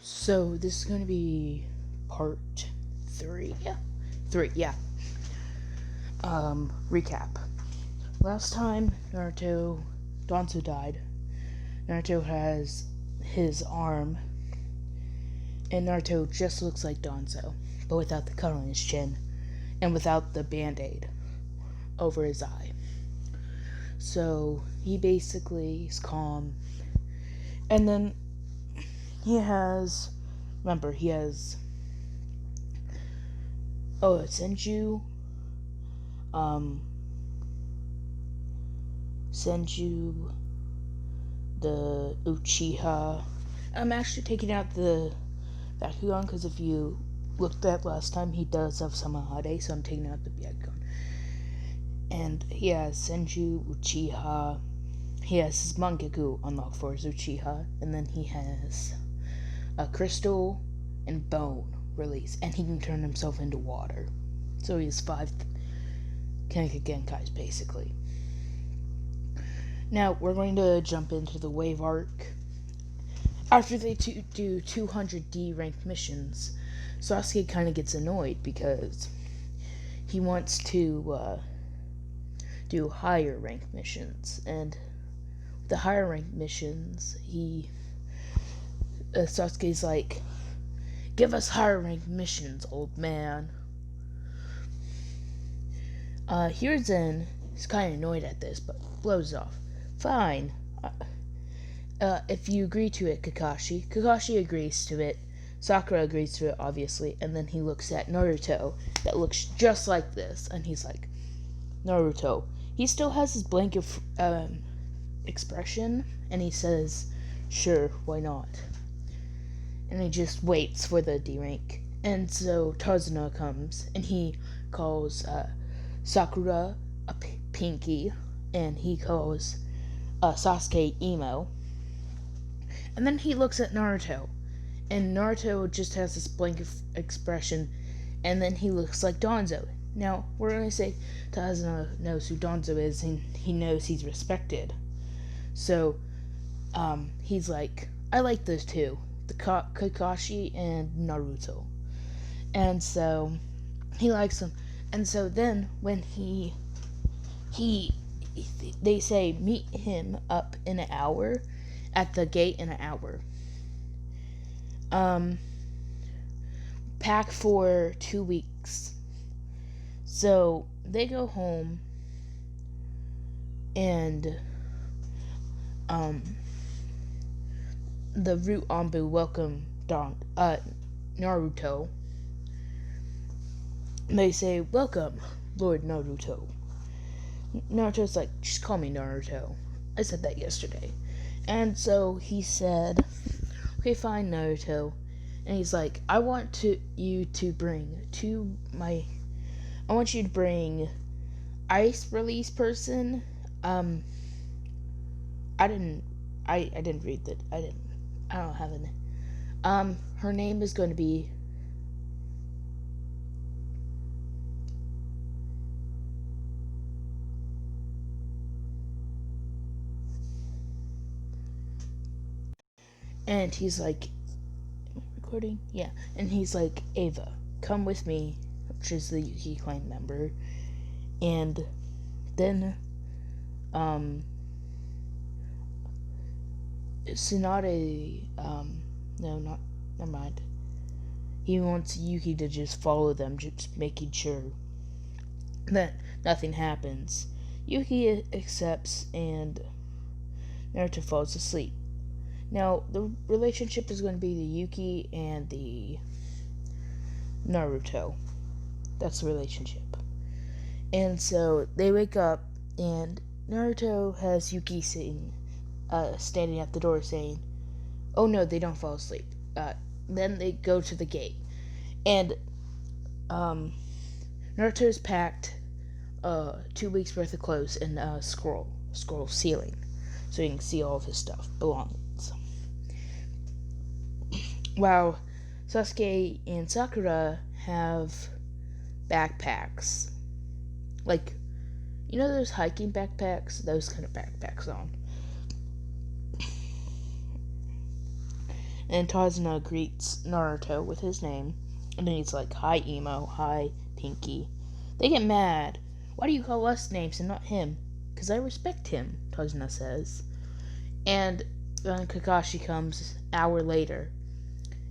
So this is going to be part three. Yeah, three. Yeah. Recap. Last time Naruto, Danzo died. Naruto has his arm, and Naruto just looks like Danzo, but without the cut on his chin, and without the band-aid over his eye. So he basically is calm, and then he has. Remember, he has. Oh, Senju. Um, Senju, the Uchiha. I'm actually taking out the Bakugan because if you looked at last time, he does have Samahade, so I'm taking out the Bakugan. And he has Senju, Uchiha. He has his Mangekyou unlocked for his Uchiha, and then he has a Crystal and Bone release, and he can turn himself into water. So he has 5 Kenka Genkais basically. Now, we're going to jump into the Wave Arc. After they do 200D ranked missions, Sasuke kind of gets annoyed because he wants to do higher ranked missions. And the higher ranked missions, Sasuke's like, give us higher ranked missions, old man. Hiruzen is kind of annoyed at this, but blows it off. Fine. If you agree to it, Kakashi agrees to it. Sakura agrees to it, obviously, and then he looks at Naruto that looks just like this, and he's like, Naruto. He still has his blank expression, and he says, sure, why not? And he just waits for the D rank. And so Tazuna comes, and he calls Sakura a pinky, and he calls Sasuke emo. And then he looks at Naruto, and Naruto just has this blank expression, and then he looks like Danzo. Now, we're going to say Tazuna knows who Danzo is, and he knows he's respected. So, he's like, I like those two, the Kakashi and Naruto. And so, he likes them. And so then, when they say, meet him up in an hour, at the gate in an hour. Pack for 2 weeks. So they go home, and the Root Anbu welcome Naruto. They say, welcome, Lord Naruto. Naruto's like, just call me Naruto. I said that yesterday. And so he said, okay, fine, Naruto. And he's like, I want you to bring ice release person. I didn't read that. I don't have it. Her name is going to be and he's like, recording? Yeah. And he's like, Ava, come with me, which is the Yuki clan member. And then, Tsunade, no, never mind. He wants Yuki to just follow them, just making sure that nothing happens. Yuki accepts, and Naruto falls asleep. Now, the relationship is going to be the Yuki and the Naruto. That's the relationship. And so they wake up, and Naruto has Yuki standing at the door saying, oh no, they don't fall asleep. Then they go to the gate. And Naruto's packed 2 weeks worth of clothes in a scroll ceiling, so you can see all of his stuff, belongings. While Sasuke and Sakura have backpacks. Like, you know those hiking backpacks? Those kind of backpacks on. And Tazuna greets Naruto with his name. And then he's like, "Hi, Emo. Hi, Pinky." They get mad. "Why do you call us names and not him?" "'Cause I respect him," Tazuna says. And then Kakashi comes an hour later.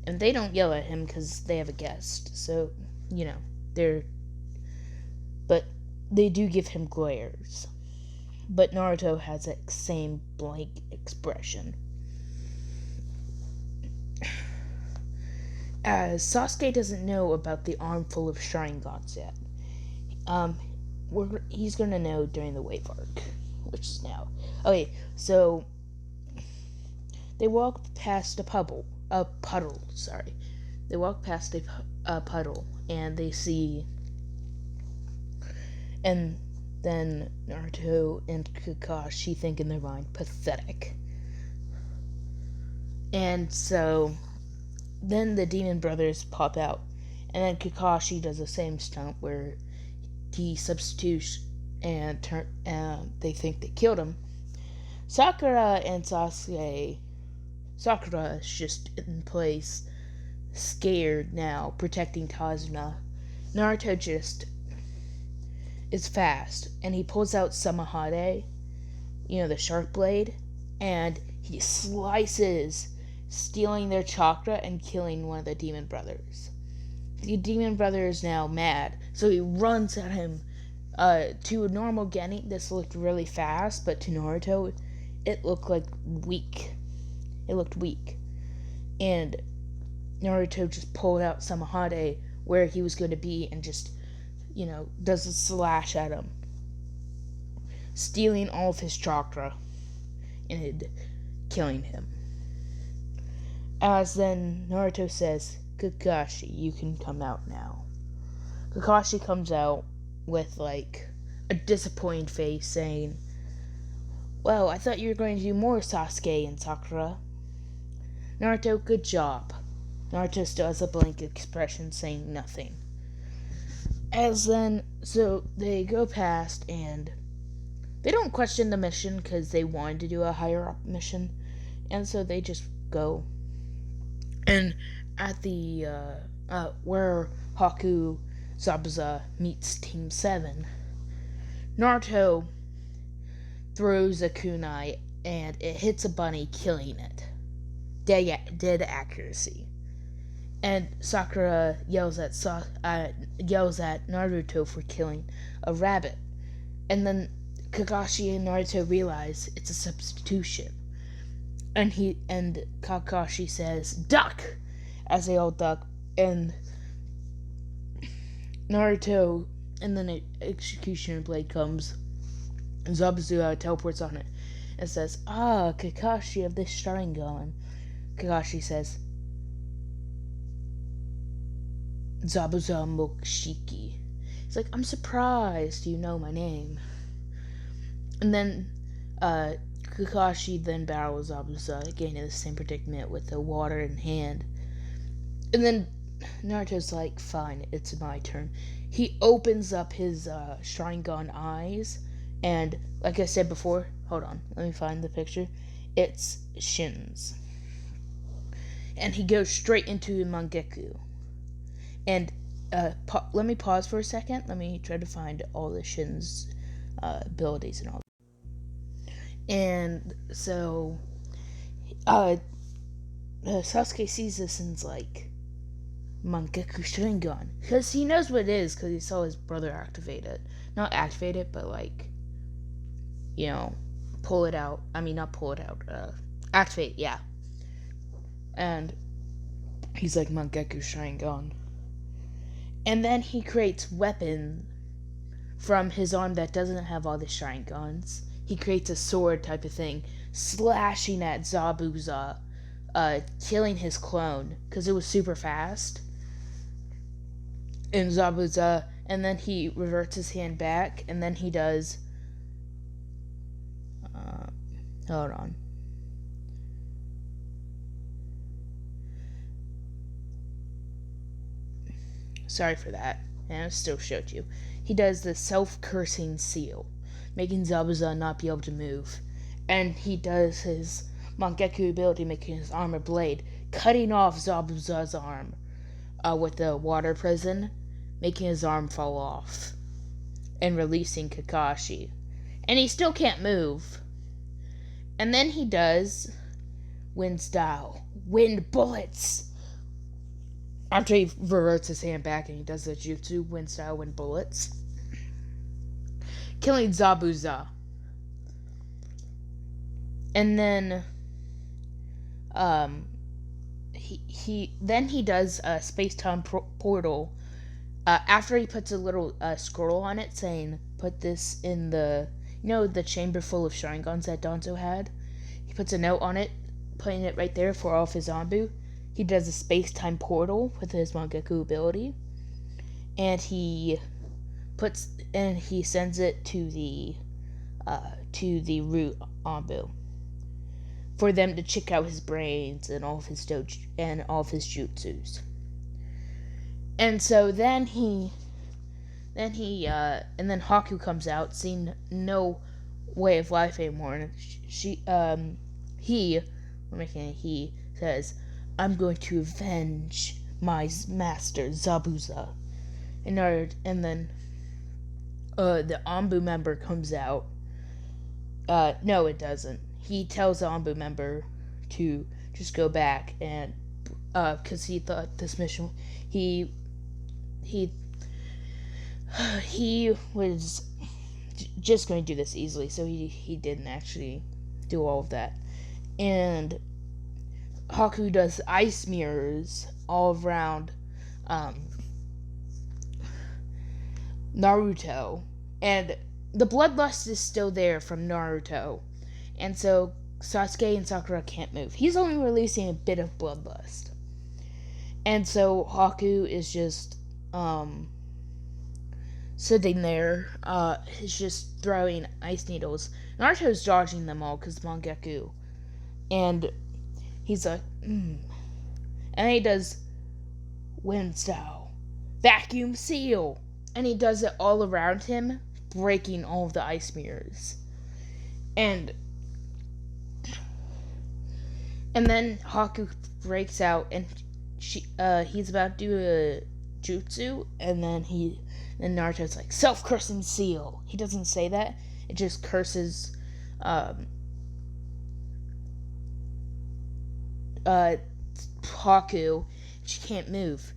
And they don't yell at him because they have a guest. So, but they do give him glares. But Naruto has that same blank expression. As Sasuke doesn't know about the armful of Sharingans yet. He's gonna know during the wave arc, which is now. Okay, so they walk past a puddle. They walk past a puddle, and they see. And then Naruto and Kakashi think in their mind, pathetic. And so then the Demon Brothers pop out, and then Kakashi does the same stunt where he substitutes and they think they killed him. Sakura and Sasuke. Sakura is just in place, scared now, protecting Tazuna. Naruto just is fast, and he pulls out Samahade, the shark blade, and he slices, stealing their chakra and killing one of the Demon Brothers. The Demon Brother is now mad, so he runs at him. To a normal Genin, this looked really fast, but to Naruto, it looked weak. And Naruto just pulled out Samahade where he was going to be and just, does a slash at him, stealing all of his chakra and killing him. As then Naruto says, "Kakashi, you can come out now." Kakashi comes out with a disappointed face, saying, "Well, I thought you were going to do more, Sasuke and Sakura." "Naruto, good job." Naruto still has a blank expression, saying nothing. So they go past, and they don't question the mission because they wanted to do a higher up mission, and so they just go. And at the where Haku Zabuza meets Team 7, Naruto throws a kunai and it hits a bunny, killing it. Dead accuracy. And Sakura yells at Naruto for killing a rabbit. And then Kakashi and Naruto realize it's a substitution. And Kakashi says, "Duck!" as they all duck. And Naruto, and then an Executioner Blade comes, and Zabuza teleports on it and says, "Ah, Kakashi of this Sharingan." Kakashi says, "Zabuza Mokushiki." He's like, "I'm surprised you know my name." And then Kakashi then battles Zabuza, again in the same predicament with the water in hand. And then Naruto's like, "Fine, it's my turn." He opens up his Sharingan eyes, and like I said before, hold on, let me find the picture. It's Shin's. And he goes straight into Mangekyou. And let me pause for a second. Let me try to find all the Shin's abilities and all. And so Sasuke sees this and's like, Mangekyou Sharingan, because he knows what it is, because he saw his brother activate it. Not activate it, but pull it out. I mean, not pull it out. Activate, yeah. And he's like, Mangekyou Sharingan. And then he creates weapon from his arm that doesn't have all the Sharingans. He creates a sword type of thing, slashing at Zabuza, killing his clone, because it was super fast. And Zabuza, and then he reverts his hand back, and then he does, hold on. Sorry for that, and I still showed you. He does the self-cursing seal, making Zabuza not be able to move. And he does his Mangekyou ability, making his armor blade, cutting off Zabuza's arm with the water prison, making his arm fall off, and releasing Kakashi. And he still can't move. And then he does wind style, wind bullets. After he reverts his hand back and he does the jutsu, wind style, wind bullets, killing Zabuza. And then he does a space-time portal after he puts a little scroll on it saying, put this in the chamber full of Sharingans that Danzo had. He puts a note on it, putting it right there for all of his Zanbu. He does a space-time portal with his Mangekyou ability, and he sends it to the root Anbu for them to check out his brains and all of his jutsus. And so then Haku comes out, seeing no way of life anymore, and he says, "I'm going to avenge my master Zabuza." And then the Anbu member comes out. No, it doesn't. He tells the Anbu member to just go back, and because he thought this mission, he was just going to do this easily, so he didn't actually do all of that. And Haku does ice mirrors all around Naruto, and the bloodlust is still there from Naruto, and so Sasuke and Sakura can't move. He's only releasing a bit of bloodlust, and so Haku is just sitting there. He's just throwing ice needles. Naruto's dodging them all because Mangekyou, and he's like, and he does wind style, vacuum seal, and he does it all around him, breaking all of the ice mirrors. And then Haku breaks out, and he's about to do a jutsu, and then Naruto's like, self-cursing seal. He doesn't say that. It just curses Haku. She can't move,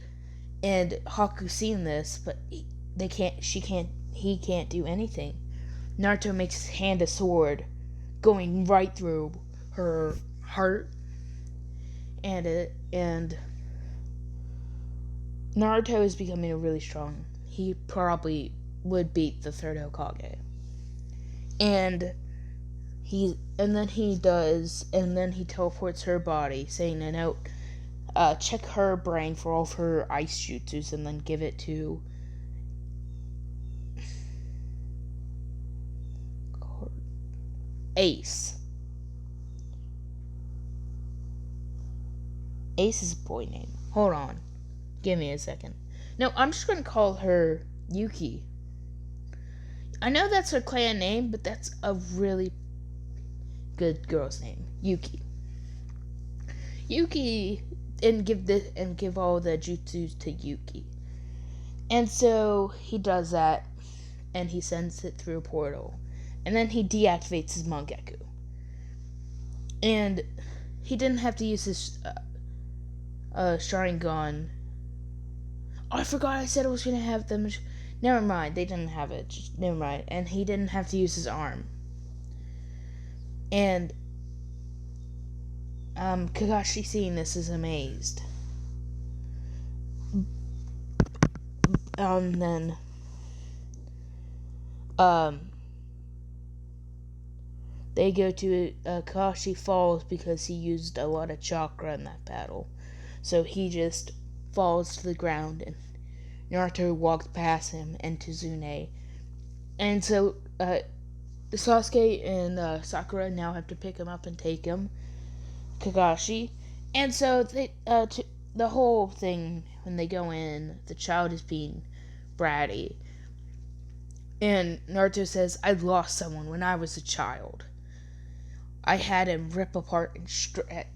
and Haku's seen this, but he can't do anything. Naruto makes his hand a sword, going right through her heart, and Naruto is becoming really strong. He probably would beat the third Hokage. And then he teleports her body, saying a note, check her brain for all of her ice jutsus, and then give it to Ace. Ace is a boy name. Hold on. Give me a second. No, I'm just going to call her Yuki. I know that's her clan name, but that's a really good girl's name. Yuki. And give all the jutsus to Yuki. And so he does that, and he sends it through a portal. And then he deactivates his Mangekyou. And he didn't have to use his Sharingan. Oh, I forgot I said I was going to have them. Never mind, they didn't have it. Never mind. And he didn't have to use his arm. And Kakashi, seeing this, is amazed. Then they go to Kakashi falls because he used a lot of chakra in that battle. So he just falls to the ground, and Naruto walks past him and Tizune. And so Sasuke and Sakura now have to pick him up and take him, Kakashi. And so they, the whole thing, when they go in, the child is being bratty. And Naruto says, I lost someone when I was a child. I had him rip apart in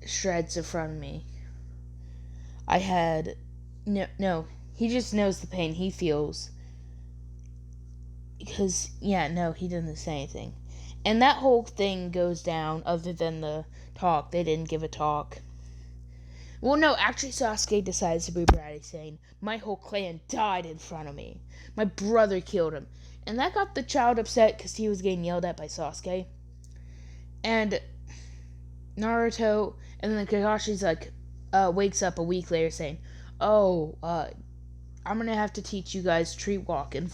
shreds in front of me. I had no. He just knows the pain he feels because he didn't say anything. And that whole thing goes down other than the talk. They didn't give a talk. Well, no, actually, Sasuke decides to be bratty, saying, "My whole clan died in front of me. My brother killed him." And that got the child upset because he was getting yelled at by Sasuke. And Naruto, and then Kakashi's like, wakes up a week later saying, "Oh, I'm gonna have to teach you guys tree walking."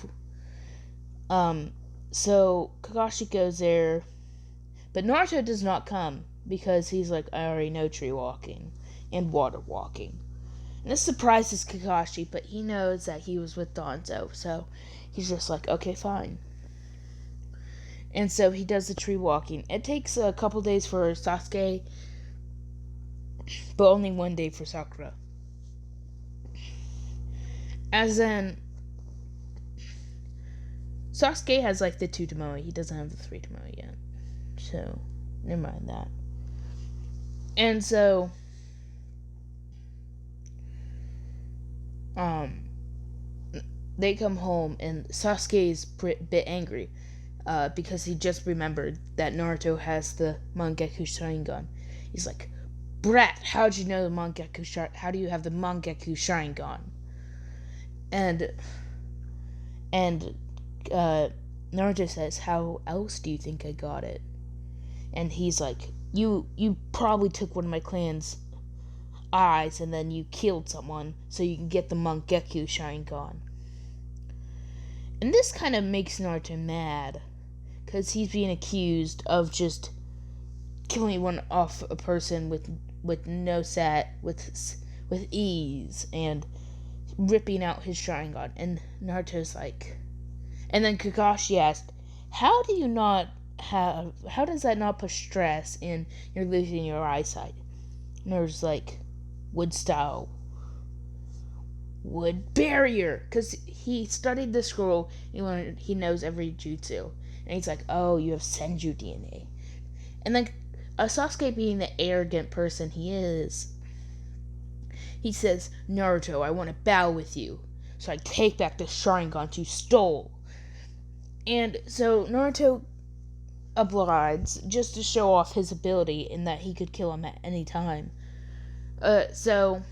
So Kakashi goes there, but Naruto does not come because he's like, "I already know tree walking and water walking." And this surprises Kakashi, but he knows that he was with Danzo, so he's just like, "Okay, fine." And so he does the tree walking. It takes a couple days for Sasuke, but only one day for Sakura. As in, Sasuke has like the 2 Tomoe. He doesn't have the 3 Tomoe yet. So, never mind that. And so, they come home and Sasuke is a bit angry because he just remembered that Naruto has the Mangekyou Sharingan. He's like, "Brat, how'd you know the Mangekyou Sharingan? How do you have the Mangekyou Sharingan?" And Naruto says, "How else do you think I got it?" And he's like, You probably took one of my clan's eyes and then you killed someone so you can get the Mangekyou Sharingan." And this kind of makes Naruto mad because he's being accused of just killing one off a person with no set with ease and ripping out his Sharingan. And Naruto's like, and then Kakashi asked, how does that not put stress in you're losing your eyesight? And Naruto's like, wood barrier, because he studied the scroll. He knows every jutsu, and he's like, "Oh, you have Senju DNA." And then Sasuke, being the arrogant person he is, he says, "Naruto, I want to battle with you, so I take back the Sharingan you stole." And so Naruto obliges just to show off his ability in that he could kill him at any time. So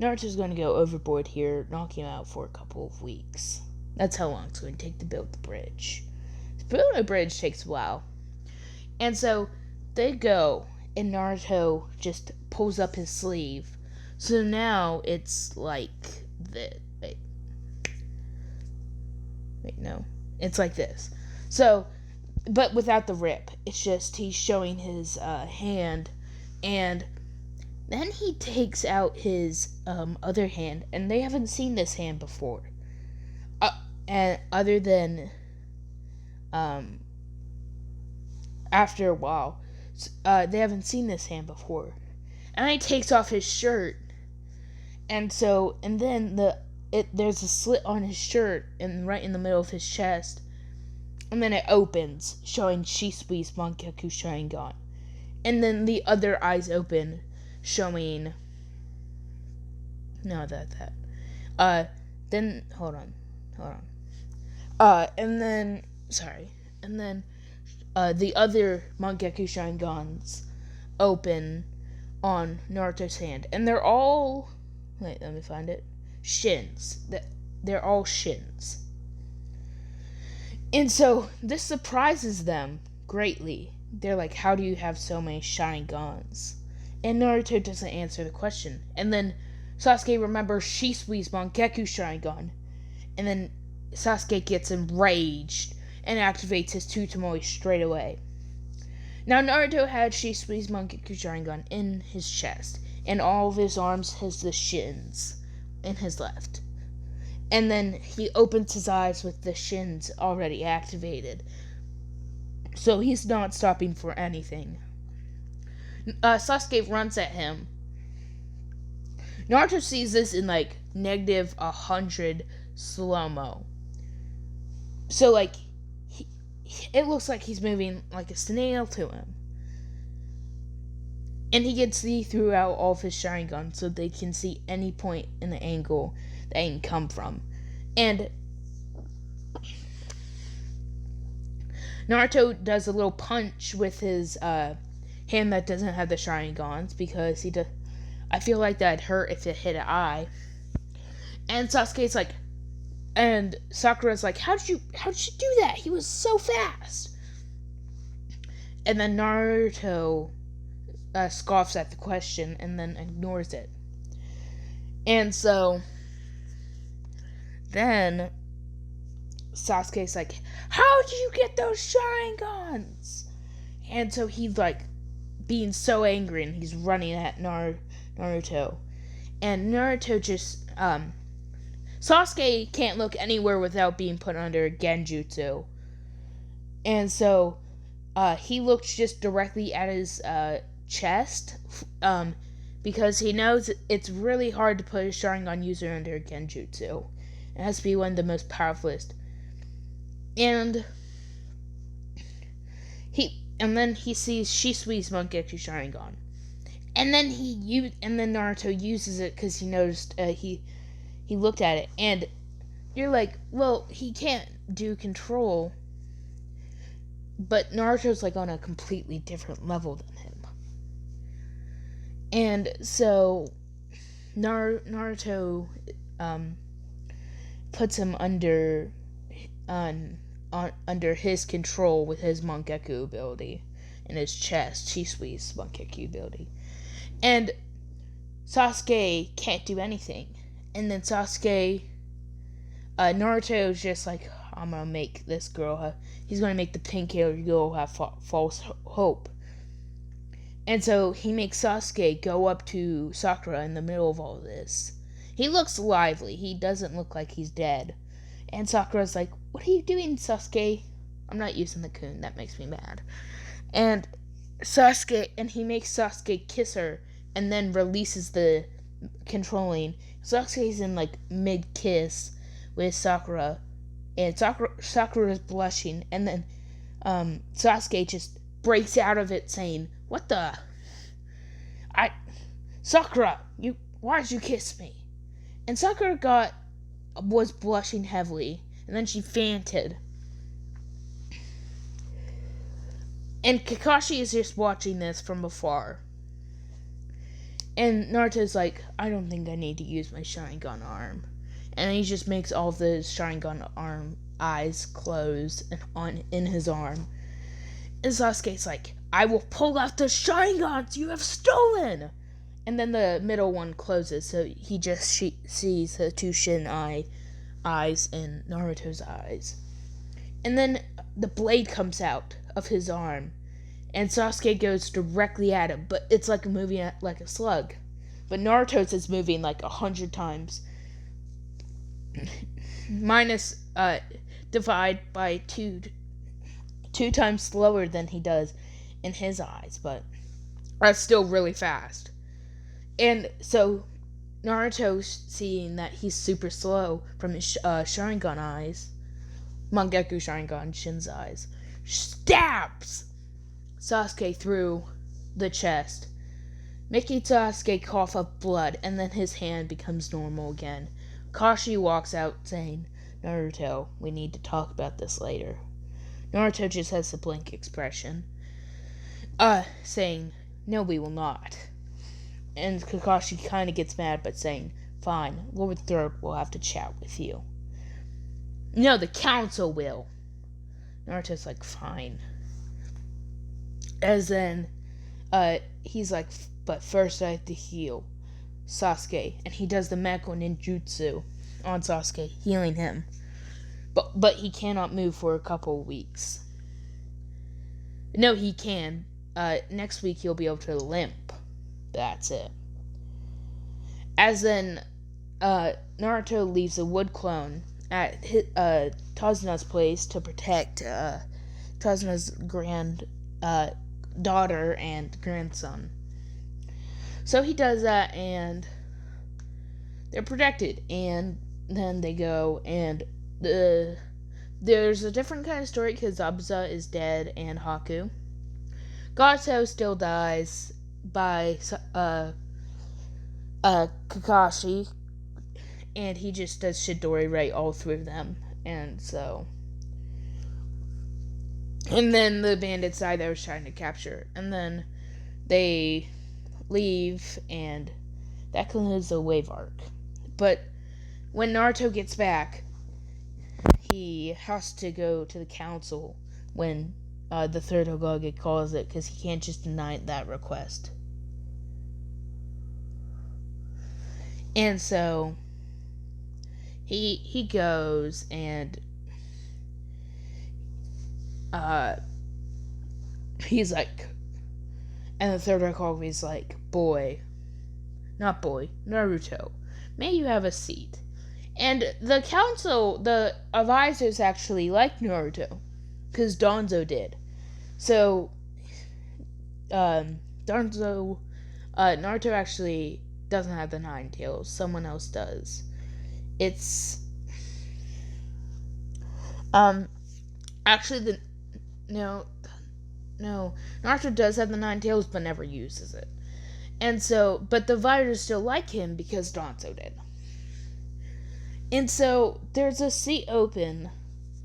Naruto's going to go overboard here, knocking him out for a couple of weeks. That's how long it's going to take to build the bridge. Building a bridge takes a while. And so they go, and Naruto just pulls up his sleeve. So now it's like this. Wait, no. It's like this. So, but without the rip. It's just he's showing his hand, and then he takes out his other hand, and they haven't seen this hand before. And other than after a while, they haven't seen this hand before. And then he takes off his shirt, and then there's a slit on his shirt, and right in the middle of his chest, and then it opens, showing Shisui's Mangekyou Sharingan, and then the other eyes open, showing then hold on and then the other Mangekyou Sharingans open on Naruto's hand, and they're all, wait, let me find it, shins. They're all shins. And so this surprises them greatly. They're like, "How do you have so many Sharingans?" And Naruto doesn't answer the question. And then Sasuke remembers Shisui's Mangekyou Sharingan. And then Sasuke gets enraged and activates his 2 Tomoe straight away. Now Naruto had Shisui's Mangekyou Sharingan in his chest, and all of his arms has the shins in his left. And then he opens his eyes with the shins already activated. So he's not stopping for anything. Sasuke runs at him. Naruto sees this in like negative 100 slow-mo. So like it looks like he's moving like a snail to him. And he can see throughout all of his Sharingan, so they can see any point in the angle that he can come from. And Naruto does a little punch with his hand that doesn't have the Sharingans, because I feel like that'd hurt if it hit an eye. And Sasuke's like, and Sakura's like, how'd you do that? He was so fast. And then Naruto scoffs at the question and then ignores it. And so then Sasuke's like, how did you get those Sharingans? And so he's like being so angry, and he's running at Naruto. And Naruto just Sasuke can't look anywhere without being put under Genjutsu. And so he looks just directly at his chest, because he knows it's really hard to put a Sharingan user under Genjutsu. It has to be one of the most powerfulest. And then he sees Shisui's Mangekyo Sharingan. And then Naruto uses it because he noticed he looked at it, and you're like, well, he can't do control, but Naruto's like on a completely different level than him. And so Naruto puts him under his control with his Mangekyo ability in his chest, Shisui's Mangekyo ability. And Sasuke can't do anything. And then Naruto's just like, I'm gonna make this girl he's gonna make the pink-haired girl have false hope. And so he makes Sasuke go up to Sakura in the middle of all this. He looks lively. He doesn't look like he's dead. And Sakura's like, what are you doing, Sasuke? I'm not using the kun. That makes me mad. And he makes Sasuke kiss her and then releases the controlling. Sasuke's in like mid-kiss with Sakura. And Sakura's blushing. And then Sasuke just breaks out of it saying, what the? Sakura, why'd you kiss me? And Sakura was blushing heavily, and then she fainted. And Kakashi is just watching this from afar. And Naruto's like, I don't think I need to use my Sharingan arm. And he just makes all of the Sharingan arm eyes close in his arm. And Sasuke's like, I will pull out the Sharingans you have stolen! And then the middle one closes, so he just sees the two Shin eyes in Naruto's eyes. And then the blade comes out of his arm, and Sasuke goes directly at him, but it's like moving like a slug. But Naruto's is moving like 100 times. Minus divide by two times slower than he does in his eyes, but that's still really fast. And so Naruto, seeing that he's super slow from his Sharingan eyes, Mangekyo Sharingan, Shin's eyes, stabs Sasuke through the chest, making Sasuke cough up blood, and then his hand becomes normal again. Kashi walks out saying, Naruto, we need to talk about this later. Naruto just has a blank expression, saying, no, we will not. And Kakashi kind of gets mad, but saying, fine, Lord Third will have to chat with you. No, the council will. Naruto's like, fine. As then, he's like, but first I have to heal Sasuke. And he does the Mako Ninjutsu on Sasuke, healing him. But he cannot move for a couple of weeks. No, he can. Next week he'll be able to limp. That's it. As then, Naruto leaves a wood clone at Tazuna's place to protect Tazuna's daughter and grandson. So he does that, and they're protected. And then they go, and there's a different kind of story because Zabuza is dead and Haku. Gato still dies, by Kakashi, and he just does Chidori right all through them, and then the bandits side that was trying to capture, and then they leave, and that concludes the wave arc. But when Naruto gets back, he has to go to the council when the third Hokage calls it, because he can't just deny that request. And so he goes, and he's like, and the third Hokage is like, Naruto, may you have a seat. And the council, the advisors actually like Naruto, because Naruto actually doesn't have the 9 tails. Someone else does. It's actually no, Naruto does have the 9 tails, but never uses it. And so, but the advisors still like him because Naruto did. And so there's a seat open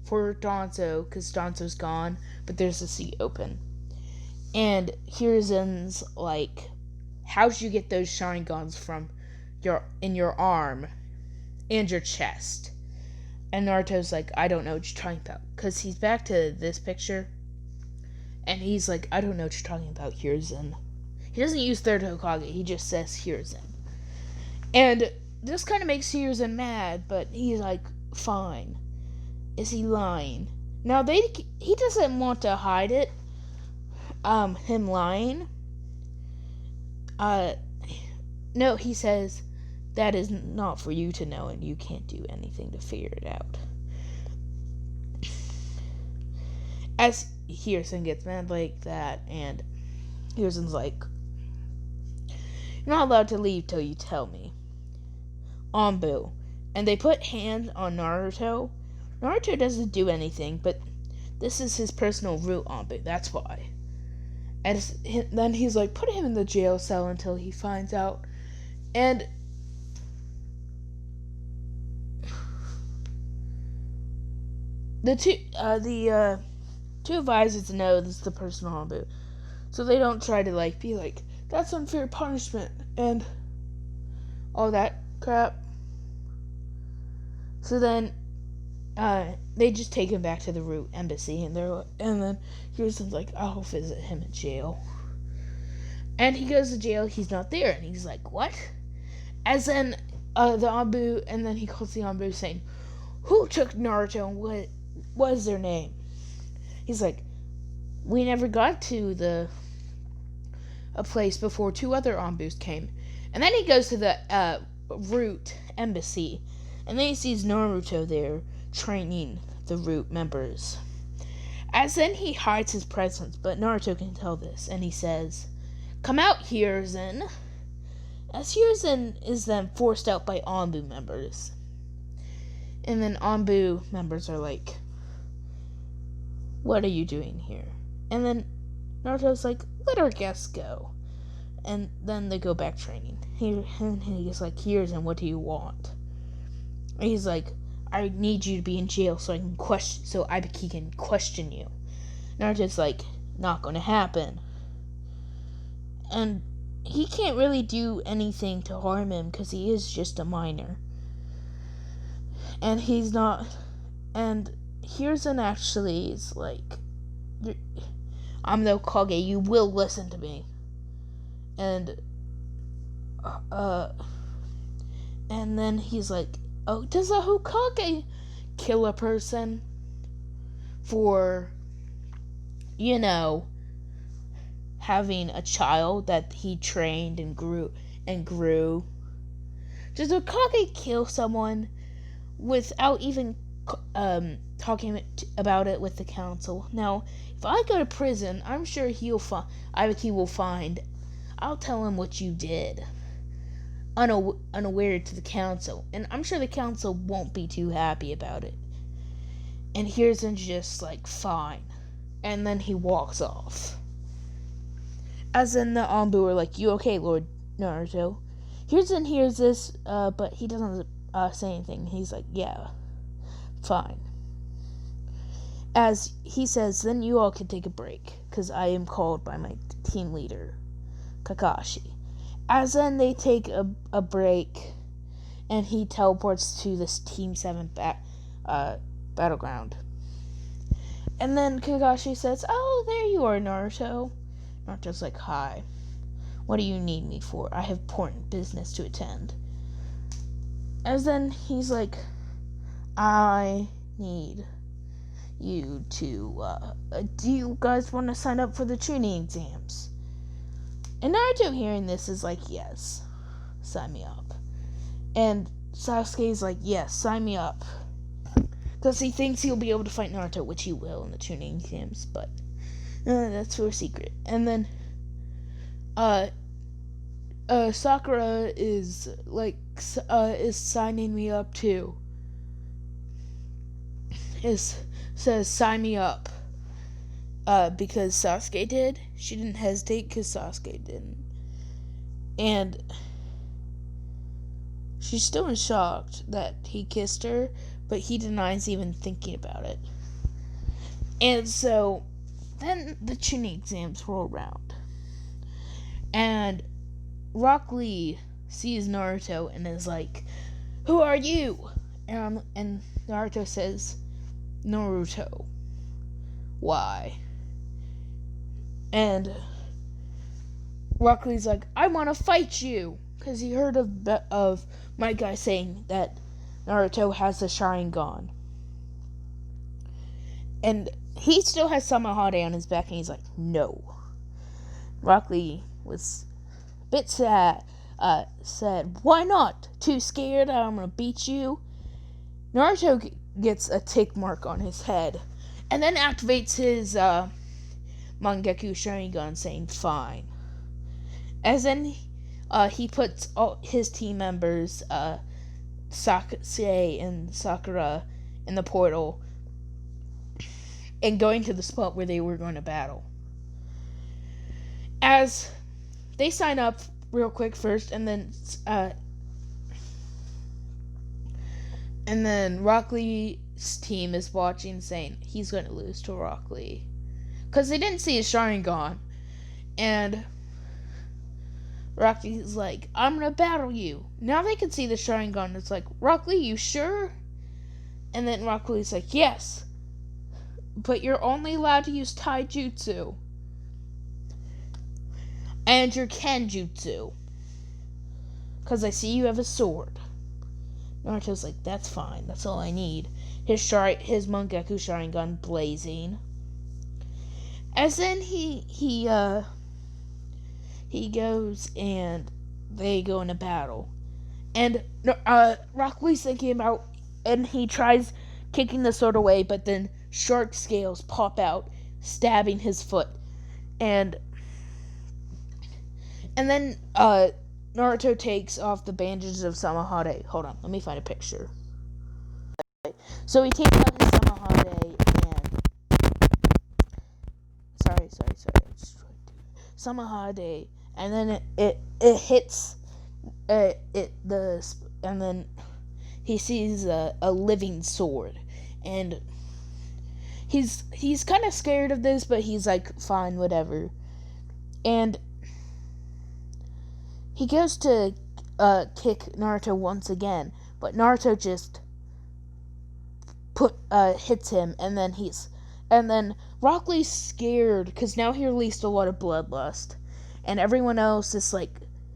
for Naruto because Naruto's gone, but there's a seat open. And Hiruzen's like, how'd you get those Sharingans from in your arm and your chest? And Naruto's like, I don't know what you're talking about. Because he's back to this picture. And he's like, I don't know what you're talking about, Hiruzen. He doesn't use third Hokage. He just says Hiruzen. And this kind of makes Hiruzen mad, but he's like, fine. Is he lying? Now, he doesn't want to hide it. Him lying. No, he says, that is not for you to know, and you can't do anything to figure it out. As Hiruzen gets mad like that, and Hiruzen's like, you're not allowed to leave till you tell me. Anbu. And they put hands on Naruto. Naruto doesn't do anything, but this is his personal route, Anbu. That's why. And then he's like, put him in the jail cell until he finds out. And the two advisors know this is the personal Anbu, so they don't try to be like, that's unfair punishment and all that crap. So then they just take him back to the Root Embassy, and then Hiruzen's like, I'll visit him in jail. And he goes to jail, he's not there, and he's like, what? As then the Anbu, and then he calls the Anbu saying, who took Naruto and what was their name? He's like, we never got to a place before 2 other Anbus came. And then he goes to the Root Embassy, and then he sees Naruto there training the Root members. As then he hides his presence, but Naruto can tell this, and he says, come out, Hiruzen. As Hiruzen is then forced out by Anbu members. And then Anbu members are like, what are you doing here? And then Naruto's like, let our guests go. And then they go back training. And he's like, Hiruzen, what do you want? And he's like, I need you to be in jail so I can question you. Naruto's like, not gonna happen. And he can't really do anything to harm him because he is just a minor. And he's not. And Hiruzen actually is like, I'm the Hokage, you will listen to me. And then he's like, oh, does a Hokage kill a person for, having a child that he trained and grew? Does a Hokage kill someone without even talking about it with the council? Now, if I go to prison, I'm sure he will find. I'll tell him what you did, unaware to the council, and I'm sure the council won't be too happy about it. And Hiruzen's just like, fine, and then he walks off. as in the Anbu are like, you okay, Lord Naruto? Here's this, but he doesn't say anything. He's like, yeah, fine. As he says, then you all can take a break, because I am called by my team leader, Kakashi. As then they take a break, and he teleports to this Team 7 battleground. And then Kakashi says, oh, there you are, Naruto. Naruto's like, hi. What do you need me for? I have important business to attend. As then he's like, I need you to, do you guys want to sign up for the Chunin exams? And Naruto hearing this is like, yes, sign me up. And Sasuke's like, yes, sign me up. Because he thinks he'll be able to fight Naruto, which he will in the Chunin exams, but that's for a secret. And then, Sakura is like, is signing me up too. Says sign me up. Because Sasuke did. She didn't hesitate because Sasuke didn't. And she's still in shock that he kissed her, but he denies even thinking about it. And so then the Chunin exams roll around. And Rock Lee sees Naruto and is like, who are you? And Naruto says, Naruto. Why? And Rock Lee's like, I want to fight you. Because he heard of my guy saying that Naruto has the Sharingan. And he still has Samahade on his back, and he's like, no. Rock Lee was a bit sad. Said, why not? Too scared? I'm going to beat you? Naruto gets a tick mark on his head. And then activates his Mangekyou Sharingan, saying, fine. As then he puts all his team members, Sasuke and Sakura, in the portal and going to the spot where they were going to battle. As they sign up real quick first, and then Rock Lee's team is watching, saying he's going to lose to Rock Lee because they didn't see his Sharingan. And Rock Lee's like, I'm going to battle you. Now they can see the Sharingan. It's like, Rock Lee, you sure? And then Rock Lee's like, yes, but you're only allowed to use Taijutsu and your Kenjutsu, because I see you have a sword. Naruto's like, that's fine, that's all I need. His Mangekyou Sharingan blazing. As then he goes and they go in a battle. And Rock Lee's thinking about, and he tries kicking the sword away, but then shark scales pop out, stabbing his foot. And then Naruto takes off the bandages of Samahade. Hold on, let me find a picture. So he takes out his Samahade and Samahade, and then it hits and then he sees a living sword, and he's kind of scared of this, but he's like, fine, whatever. And he goes to kick Naruto once again, but Naruto just hits him, and then Rock Lee's scared because now he released a lot of bloodlust, and everyone else is like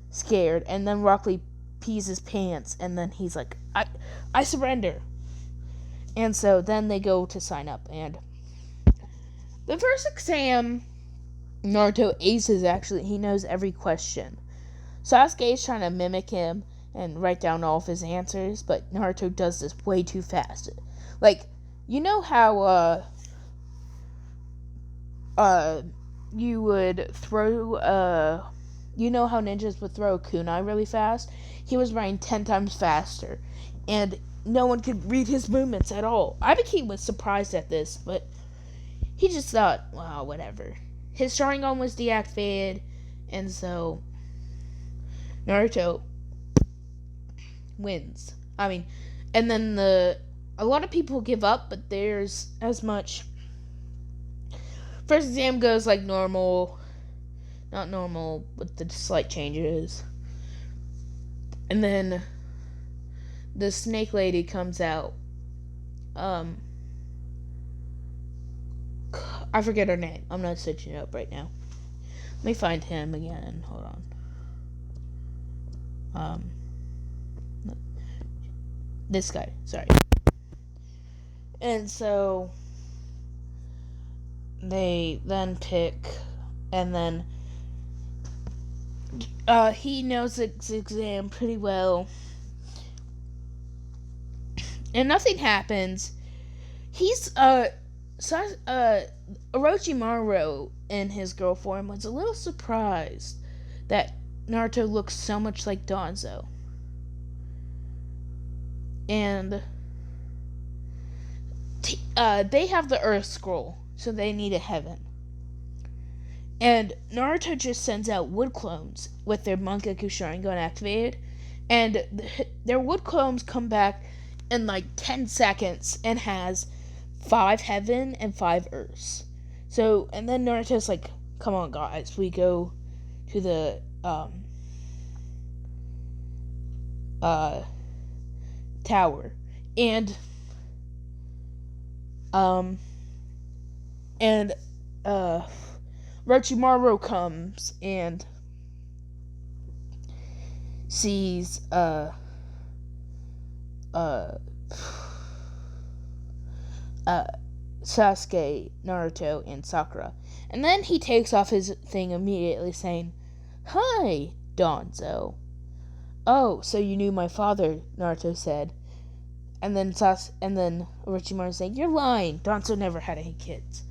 scared. And then Rock Lee pees his pants, and then he's like, I surrender. And so then they go to sign up, and the first exam Naruto aces. Actually, he knows every question. Sasuke is trying to mimic him and write down all of his answers, but Naruto does this way too fast. Like, you know how you would throw you know how ninjas would throw a kunai really fast? He was writing 10 times faster, and no one could read his movements at all. Ibiki was surprised at this, but he just thought, wow, whatever. His Sharingan was deactivated, And so Naruto wins. I mean, and then a lot of people give up, but there's as much. First exam goes like normal, not normal, with the slight changes. And then the snake lady comes out. I forget her name. I'm not searching it up right now. Let me find him again. Hold on. This guy. Sorry. And so they then pick, and then he knows his exam pretty well, and nothing happens. He's Orochimaru in his girl form was a little surprised that Naruto looks so much like Danzo. And they have the Earth Scroll, so they need a heaven. And Naruto just sends out wood clones with their Mangekyou Sharingan activated, and their wood clones come back in like 10 seconds and has 5 heaven and 5 earths. So, and then Naruto's like, come on guys, we go to the tower. And Orochimaru comes and sees Sasuke, Naruto, and Sakura. And then he takes off his thing immediately, saying, "Hi, Danzo." "Oh, so you knew my father," Naruto said. And then Orochimaru saying, "You're lying. Danzo never had any kids."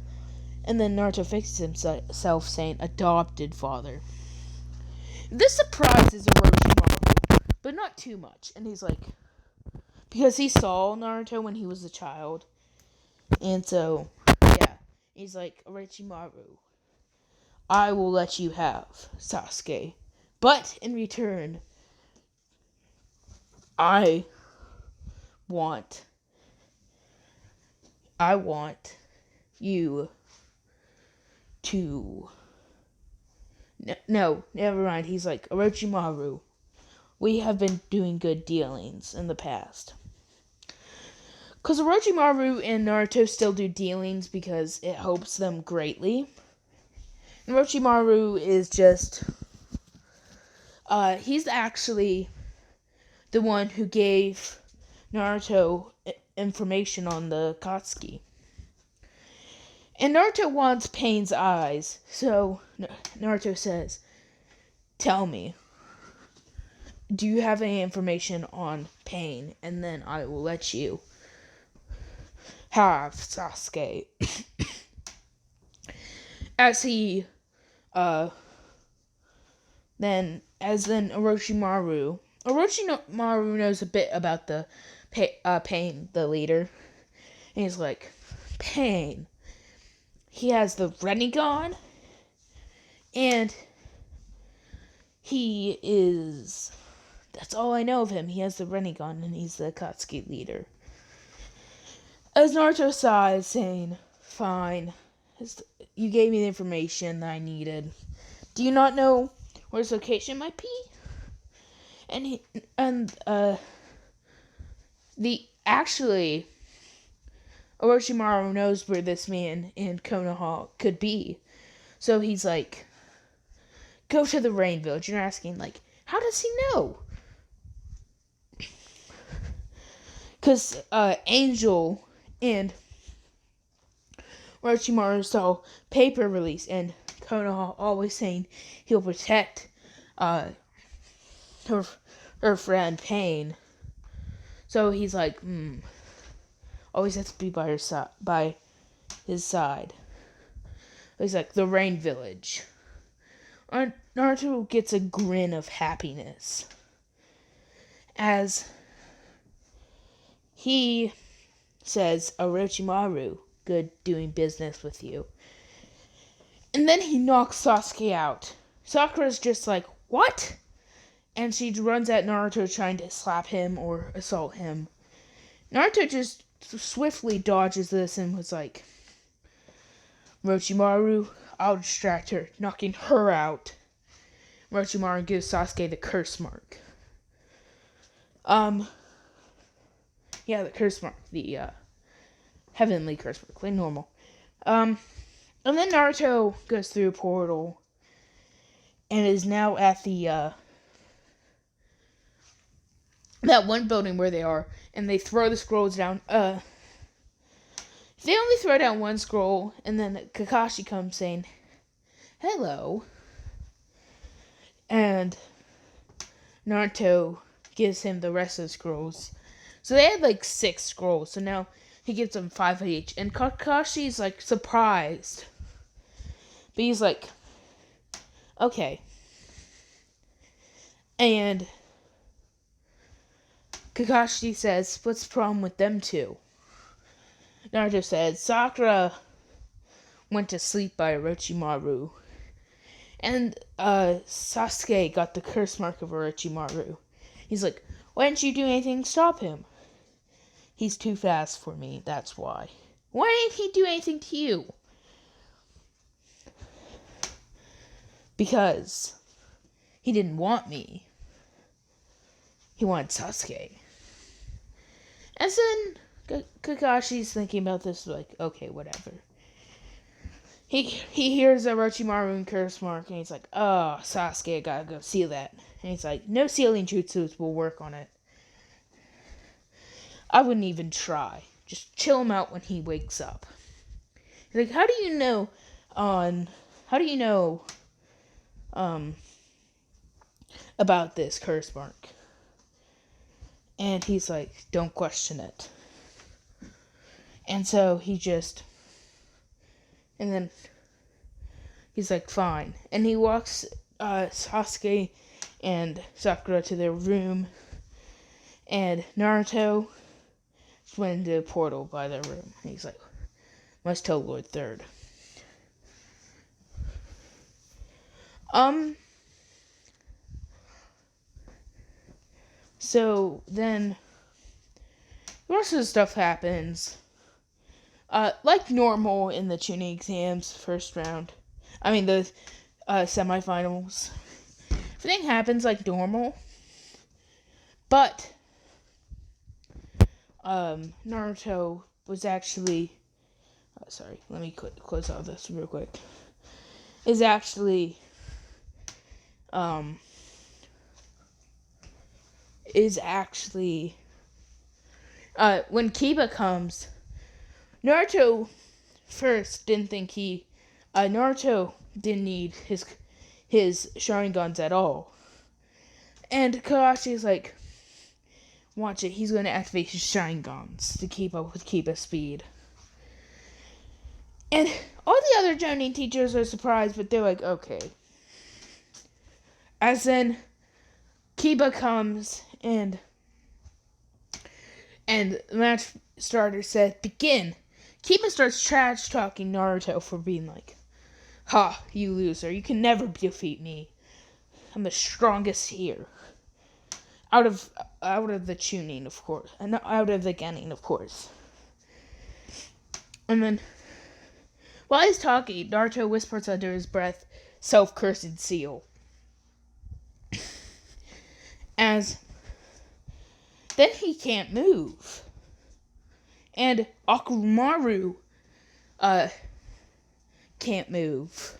And then Naruto fixes himself, saying, "Adopted father." This surprises Orochimaru, but not too much. And he's like, because he saw Naruto when he was a child. And so, yeah, he's like, "Orochimaru, I will let you have Sasuke. But in return, I want you to..." No, never mind. He's like, "Orochimaru, we have been doing good dealings in the past." Because Orochimaru and Naruto still do dealings because it helps them greatly. And Orochimaru is just... he's actually the one who gave Naruto information on the Akatsuki. And Naruto wants Pain's eyes, so Naruto says, "Tell me, do you have any information on Pain? And then I will let you have Sasuke." As Orochimaru knows a bit about the Pain, the leader. And he's like, "Pain, he has the Rinnegan, and that's all I know of him. He has the Rinnegan, and he's the Akatsuki leader." As Naruto sighs, saying, "Fine, you gave me the information that I needed. Do you not know where his location might be?" Actually, Orochimaru knows where this man in Konoha could be. So he's like, "Go to the Rain Village." You're asking, like, how does he know? Because Angel and Orochimaru saw paper release, and Konoha always saying he'll protect her friend Pain. So he's like, always has to be by his side. He's like, the Rain Village. Naruto gets a grin of happiness as he says, "Orochimaru, good doing business with you." And then he knocks Sasuke out Sakura's just like, what? And she runs at Naruto trying to slap him or assault him. Naruto just swiftly dodges this and was like, Orochimaru, I'll distract her, knocking her out. Orochimaru gives Sasuke the curse mark. Yeah, the curse mark, the heavenly curse mark, like normal. And then Naruto goes through a portal and is now at the that one building where they are, and they throw the scrolls down. They only throw down one scroll, and then Kakashi comes saying, hello. And Naruto gives him the rest of the scrolls. So they had like 6 scrolls, so now he gives them 5 each. And Kakashi's like surprised. But he's like, okay. And Kakashi says, what's the problem with them two? Naruto says, Sakura went to sleep by Orochimaru. And Sasuke got the curse mark of Orochimaru. He's like, why didn't you do anything to stop him? He's too fast for me, that's why. Why didn't he do anything to you? Because he didn't want me. He wanted Sasuke. And then Kakashi's thinking about this, like, okay, whatever. He hears Orochimaru and curse mark, and he's like, oh, Sasuke, I gotta go seal that. And he's like, no sealing jutsus will work on it. I wouldn't even try. Just chill him out when he wakes up. He's like, how do you know about this curse mark? And he's like, don't question it. And so and then he's like, fine. And he walks Sasuke and Sakura to their room. And Naruto went into a portal by their room. And he's like, must tell Lord Third. So then the rest of the stuff happens. Like normal in the Chunin exams, first round. I mean, the semifinals. Everything happens like normal. But Naruto was actually... sorry, let me close out this real quick. Is actually... when Kiba comes, Naruto first didn't think Naruto didn't need his Sharingans at all. And Kakashi's like, watch it, he's going to activate his Sharingans to keep up with Kiba's speed. And all the other Jonin teachers are surprised, but they're like, okay. As then Kiba comes and the match starter said, begin. Kiba starts trash talking Naruto for being like, ha, you loser, you can never defeat me. I'm the strongest here. Out of the Chunin, of course. And out of the Genin, of course. And then, while he's talking, Naruto whispers under his breath, self-cursed seal. As then he can't move. And Orochimaru can't move.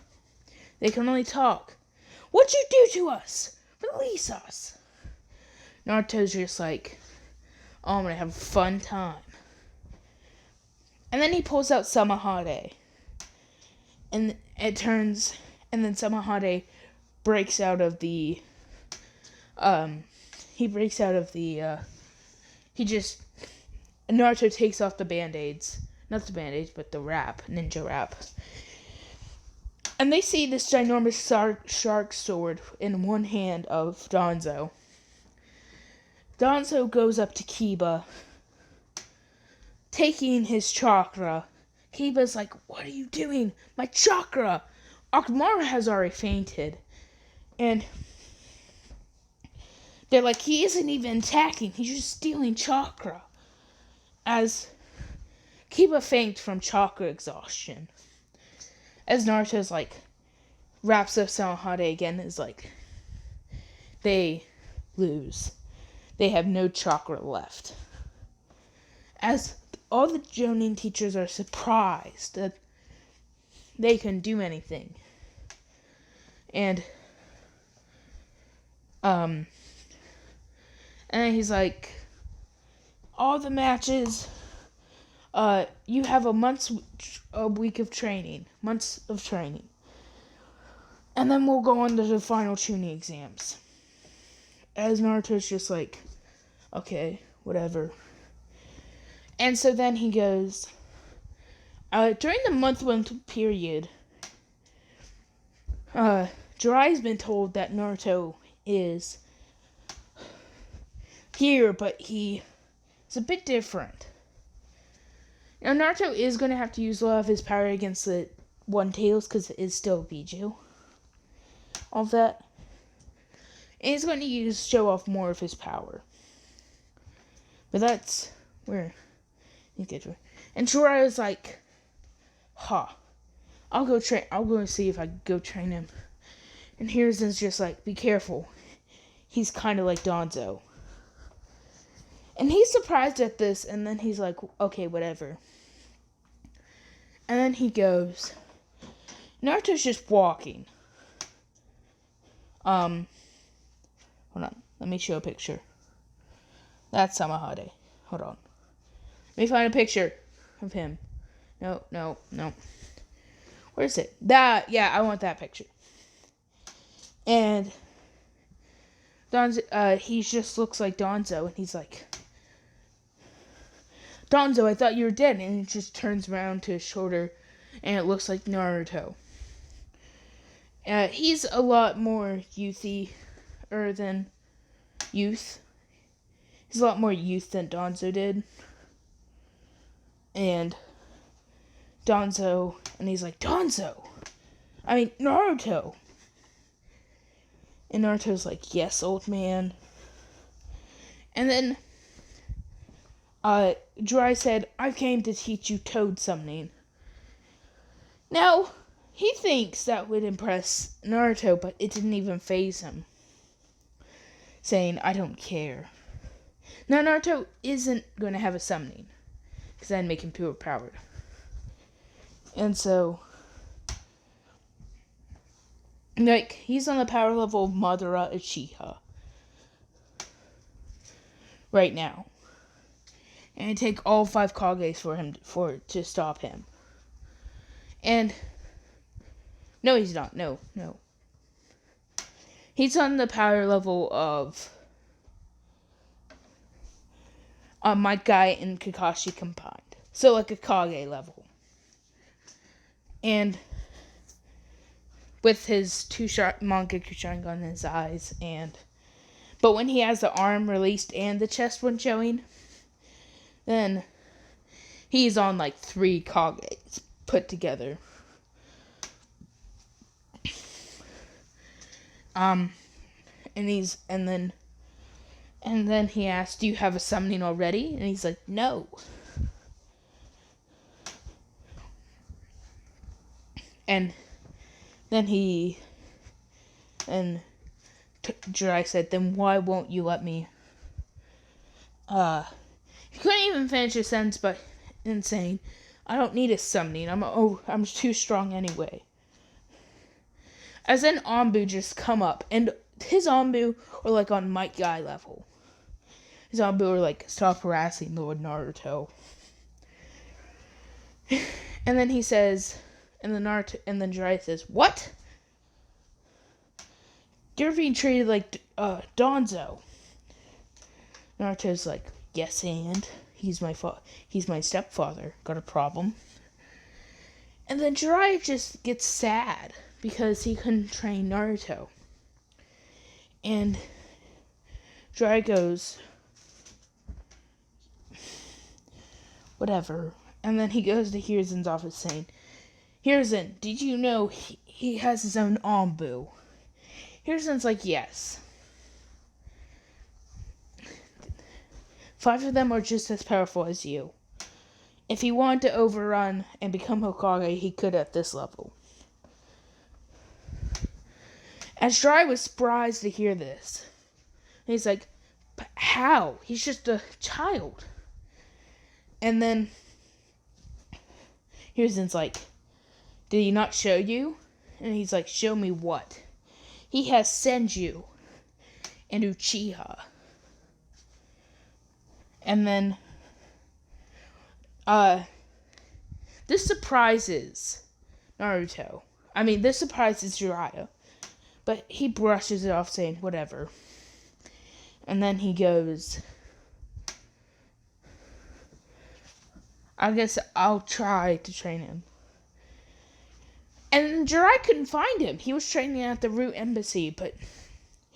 They can only talk. What'd you do to us? Release us. Naruto's just like, oh, I'm gonna have a fun time. And then he pulls out Samahade. And then Samahade breaks out of the Naruto takes off the band-aids. Not the band-aids, but the ninja wrap. And they see this ginormous shark sword in one hand of Danzo. Danzo goes up to Kiba, taking his chakra. Kiba's like, what are you doing? My chakra! Orochimaru has already fainted. And they're like, he isn't even attacking, he's just stealing chakra. As Kiba faints from chakra exhaustion. As Naruto's like, wraps up Samuhade again, is like, they lose. They have no chakra left. As all the Jonin teachers are surprised that they can do anything. And he's like, all the matches, you have a week of training, months of training. And then we'll go on to the final Chunin exams. As Naruto's just like, okay, whatever. And so then he goes, during the month period, Jiraiya's been told that Naruto is here, but he is a bit different. Now, Naruto is going to have to use a lot of his power against the One Tails, because it is still Biju. All of that. And he's going to show off more of his power. But that's where he gets to. And Jiraiya's like, I'll go see if I can go train him. And Hiruzen's just like, be careful. He's kind of like Danzo. And he's surprised at this, and then he's like, okay, whatever. And then he goes, Naruto's just walking. Hold on. Let me show a picture. That's Samuhade. Hold on. Let me find a picture of him. No. Where is it? I want that picture. And Danzo, he just looks like Danzo, and he's like, Danzo, I thought you were dead. And he just turns around to his shoulder, and it looks like Naruto. He's a lot more youthy-er than youth. He's a lot more youth than Danzo did. And he's like, Naruto. And Naruto's like, yes, old man. And then, Jiraiya said, I came to teach you toad summoning. Now, he thinks that would impress Naruto, but it didn't even faze him. Saying, I don't care. Now, Naruto isn't going to have a summoning, because that'd make him pure powered. And so, like, he's on the power level of Madara Uchiha right now. And it'd take all 5 Kages to stop him. And no, he's not. No. He's on the power level of Might Guy and Kakashi combined. So like a Kage level. And with his 2-shot Mangekyou Sharingan in his eyes, but when he has the arm released and the chest one showing, then he's on like 3 Kages put together. And then he asked, do you have a summoning already? And he's like, no. And then Jiraiya said, then why won't you let me? He couldn't even finish his sentence, but saying, I don't need a summoning. I'm too strong anyway. As then Anbu just come up, and his Anbu were like on Might Guy level. His Anbu were like, stop harassing Lord Naruto. And then he says, and then Jiraiya says, what? You're being treated like Danzo. Naruto's like, yes, and he's my stepfather. Got a problem? And then Jiraiya just gets sad because he couldn't train Naruto. And Jiraiya goes, whatever. And then he goes to Hiruzen's office saying, Hiruzen, did you know he has his own Anbu? Hiruzen's like, yes. 5 of them are just as powerful as you. If he wanted to overrun and become Hokage, he could at this level. And Jiraiya was surprised to hear this. And he's like, but how? He's just a child. And then Hiruzen's like, did he not show you? And he's like, show me what? He has Senju and Uchiha. And then, this surprises Naruto. I mean, this surprises Jiraiya. But he brushes it off saying, whatever. And then he goes, I guess I'll try to train him. And Jiraiya couldn't find him. He was training at the Root Embassy, but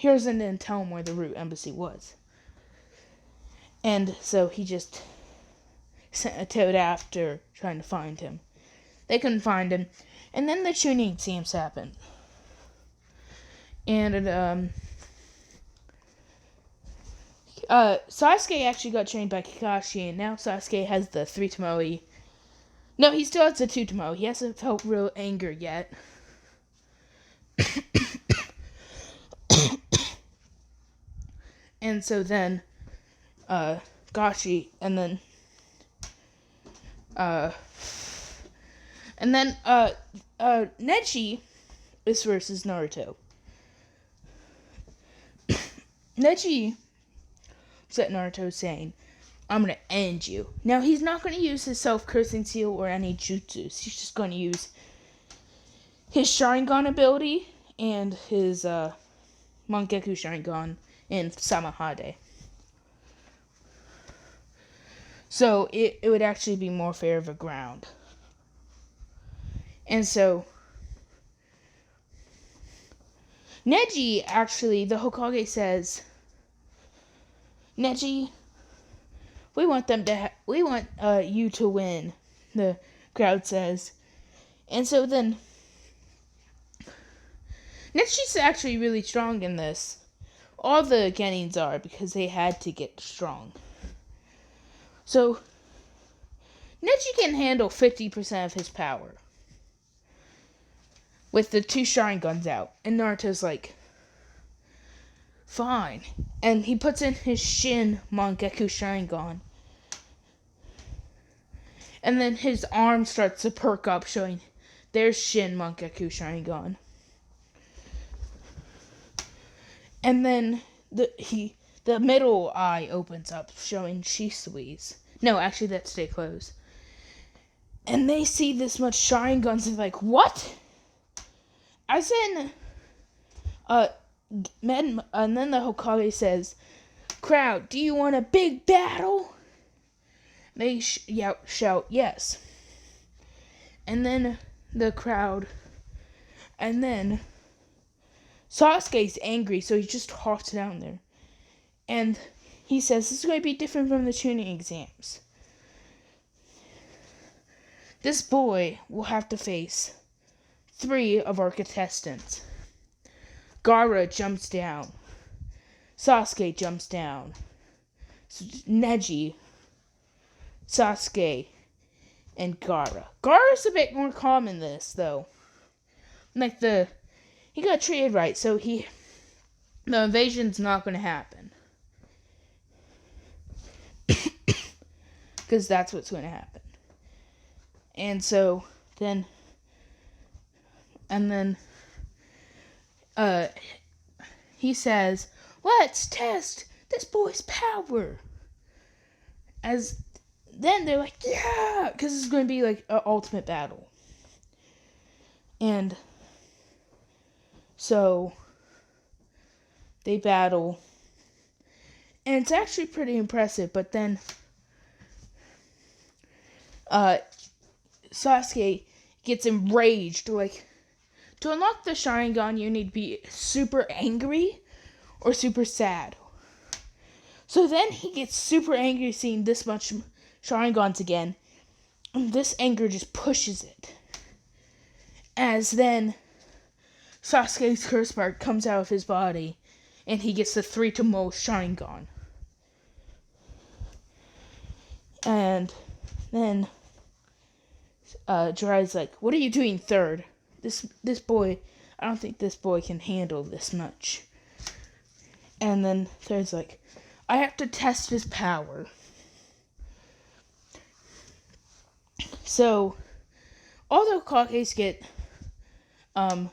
Hiruzen didn't tell him where the Root Embassy was. And so he just sent a toad after trying to find him. They couldn't find him. And then the Chunin exams happened. And, Sasuke actually got trained by Kakashi, and now Sasuke has the 3 Tomoe. No, he still has the 2 Tomoe. He hasn't felt real anger yet. And so then, Gashi, and then, Neji is versus Naruto. Neji at Naruto saying, I'm going to end you. Now, he's not going to use his self-cursing seal or any jutsus. He's just going to use his Sharingan ability and his Mangekyou Sharingan and Samahade. So, it would actually be more fair of a ground. And so, Neji, actually, the Hokage says, Neji, we want you to win, the crowd says. And so then, Neji's actually really strong in this. All the Genins are, because they had to get strong. So, Neji can handle 50% of his power with the 2 Sharingans out. And Naruto's like, fine. And he puts in his Shin Mangekyou Sharingan. And then his arm starts to perk up, showing there's Shin Mangekyou Sharingan. And then the middle eye opens up, showing Shisui's. No, actually that's stay closed. And they see this much Sharingans and they're like, what? As in, and then the Hokage says, crowd, do you want a big battle? They shout yes. And then the crowd, and then Sasuke's angry, so he just hops down there. And he says, this is going to be different from the Chunin exams. This boy will have to face 3 of our contestants. Gaara jumps down. Sasuke jumps down. Neji, Sasuke, and Gaara. Gaara's a bit more calm in this, though. Like, he got treated right, so the invasion's not going to happen. Because that's what's going to happen. And so, then, he says, let's test this boy's power. Then they're like, yeah, because it's going to be like an ultimate battle. And so they battle. And it's actually pretty impressive, but then Sasuke gets enraged. Like, to unlock the Sharingan, you need to be super angry or super sad. So then he gets super angry seeing this much Sharingans again. And this anger just pushes it. As then Sasuke's curse mark comes out of his body, and he gets the 3 Tomoe Sharingan. And then Jiraiya's like, "What are you doing, third? This boy, I don't think this boy can handle this much." And then third's like, "I have to test his power." So all the Hokages get, all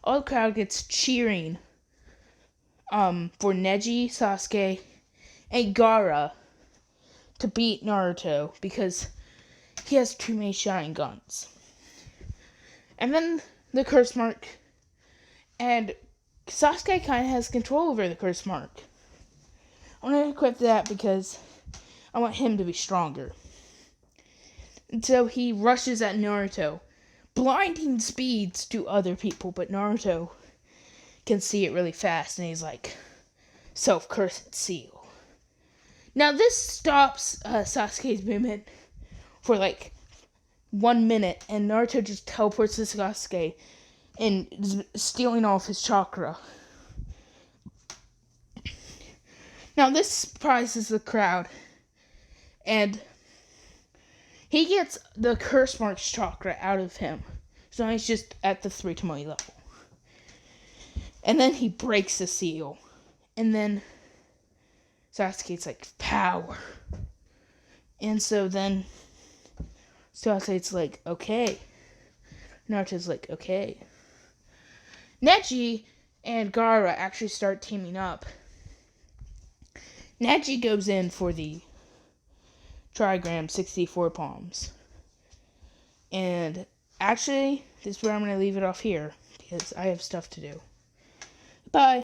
the crowd gets cheering for Neji, Sasuke, and Gaara to beat Naruto because he has too many Sharingans. And then the curse mark, and Sasuke kind of has control over the curse mark. I want to equip that because I want him to be stronger. And so he rushes at Naruto, blinding speeds to other people, but Naruto can see it really fast, and he's like, self-cursed seal. Now this stops Sasuke's movement for like 1 minute, and Naruto just teleports to Sasuke and is stealing all of his chakra. Now this surprises the crowd, and he gets the curse marks chakra out of him, so he's just at the 3 Tomoe level. And then he breaks the seal, and then Sasuke's like, power. And so then Sasuke's like, okay. Naruto's like, okay. Neji and Gaara actually start teaming up. Neji goes in for the trigram 64 palms. And actually, this is where I'm going to leave it off here because I have stuff to do. Bye.